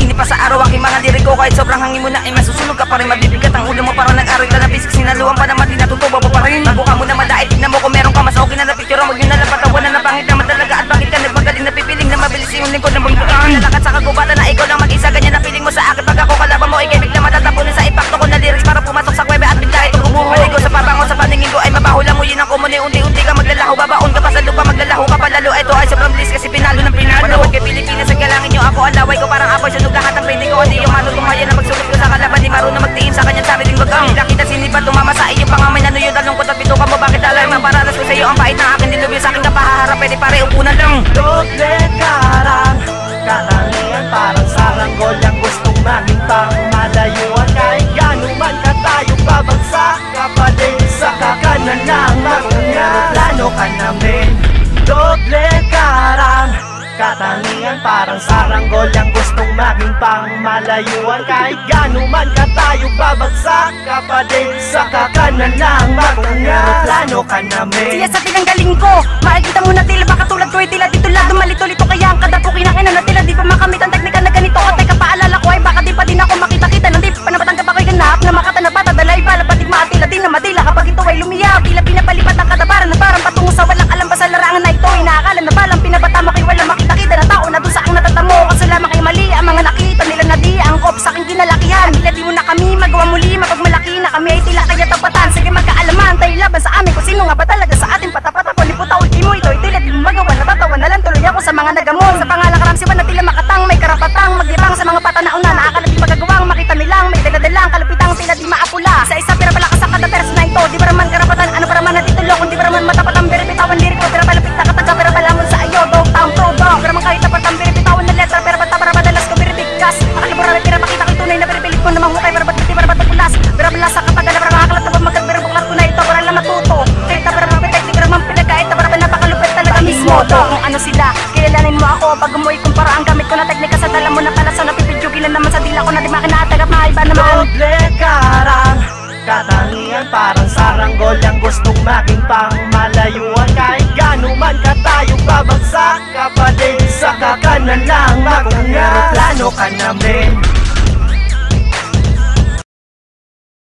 mainit pa sa araw aking mga liriko. Kahit sobrang hangin mo na ay masusunog ka pa rin. Mabibigat ang ulo mo parang nag-aral ka na physics. Sinaluan pa naman di natutuwa mo pa rin. Mabuka mo naman dahil tignan mo kung meron ka mas okay na picture. Huwag nyo na lang patawanan na pangit naman talaga. At bakit ka nagmagaling na pipiling na mabilis yung lingkod ng banggaan. Nalakat sa kagubatan na ikaw lang mag-isa. Ganyan na piling mo sa akin pag ako kalaban mo. Ikay bigla matatapunin sa impacto ko na lyrics para pumasok sa kwebe at bigla itong umuho. Maligo sa pabango sa paningin ko ay mabaho lang mo yun ang kumuni. Unti-unti ka maglalaho, babaon ka pa sa lupa, maglalaho ka palalo. Ito ay sobrang bilis kasi pinalo ng pinalo. Panawad kay Pilipinas ang galangin nyo. Ako ang laway ko parang apoy, sunog lahat ang pwede ko. Hindi yung matutunghayan na magsulit ko sa kalaban. Di marunong magtiin sa kanyang sariling bagang. Hindi kita sinipan tumama sa iyong pangamay. Nanuyod ang lungkot at bituka mo. Bakit alay maparanas ko sa iyo ang bait na akin dilubyo sa akin kapahaharap. Pwede pare upuna lang. Doble karang katangian parang saranggol ang gustong maging pangmalayuan. Kahit gano'n man ka tayo babagsak kapatid sa kakanan ng plano ka namin. Doble karang katangian parang saranggol ang gustong maging pangmalayuan. Kahit gano'n man ka tayo babagsak kapatid sa kakanan ng plano ka namin. Siya sa pinanggaling ko, makikita mo na tila baka tulad ko ay tila dito lang dumalito-lito. Kaya ang kada ko kinakainan na tila di pa makamit ang teknika na ganito. At teka paalala ko ay baka di pa din ako makita-kita. Nang di pa napatanggap ako'y ganap na makatanap at adalay bala patig maatila din na matila kapag ito ay lumiyaw. Tila pinapalipat ang katabaran na parang patungo sa walang alam ba sa larangan na ito. Inaakala na balang pinabata mo kay walang makita-kita na tao na doon sa ang natatamo. Kasi lamang kay mali ang mga nakita nila na di ang kop sa aking kinalakihan. Tila di mo na kami magawa muli mapagmalaki na kami ay tila kaya tapatan. Sige magkaalaman tayo laban sa amin kung sino nga ba talaga sa ating patapata. Liputa ultimo ito ay tila di mo magawa. Natatawa na lang tuloy ako sa mga nagamon. Sa pangalang karamsiwan na tila makatang may karapatang maglibang sa mga patanauna na akala di magagawang makita nilang may daladalang kalapitang tila di maapula. Isa-isa pira pala ka sa kada pers na ito. Di ba raman karapatan ano para man natitulo kung di ba raman matapat ang biribitawan liriko. Pira palapit na kataga pira palamon sa iyo dog town pro dog. Pira man kahit tapat ang biribitawan na letra. Pira bata para madalas ko biribigkas. Akaliburan na pira makita ko'y tunay na biribilit ko na mahukay. Pira ba't di para ba't pulas. Pira pala sa kataga na para makakalat na pag magkagbiribuklat ko na ito. Para lang matuto. Kahit na para mapitek di raman pinagkait na para napakalupit talaga mismo to. Kung ano sila kilalanin mo ako pag umuwi kumpara ang gamit ko na teknika sa dala mo na pala sa napipidyugin na naman sa dila ko na di makinatag at maiba naman. Doble karang katangian parang saranggol ang gustong maging pangmalayuan. Kahit gano'n man ka tayo babagsak kapatid sa kakanan ng plano ka namin.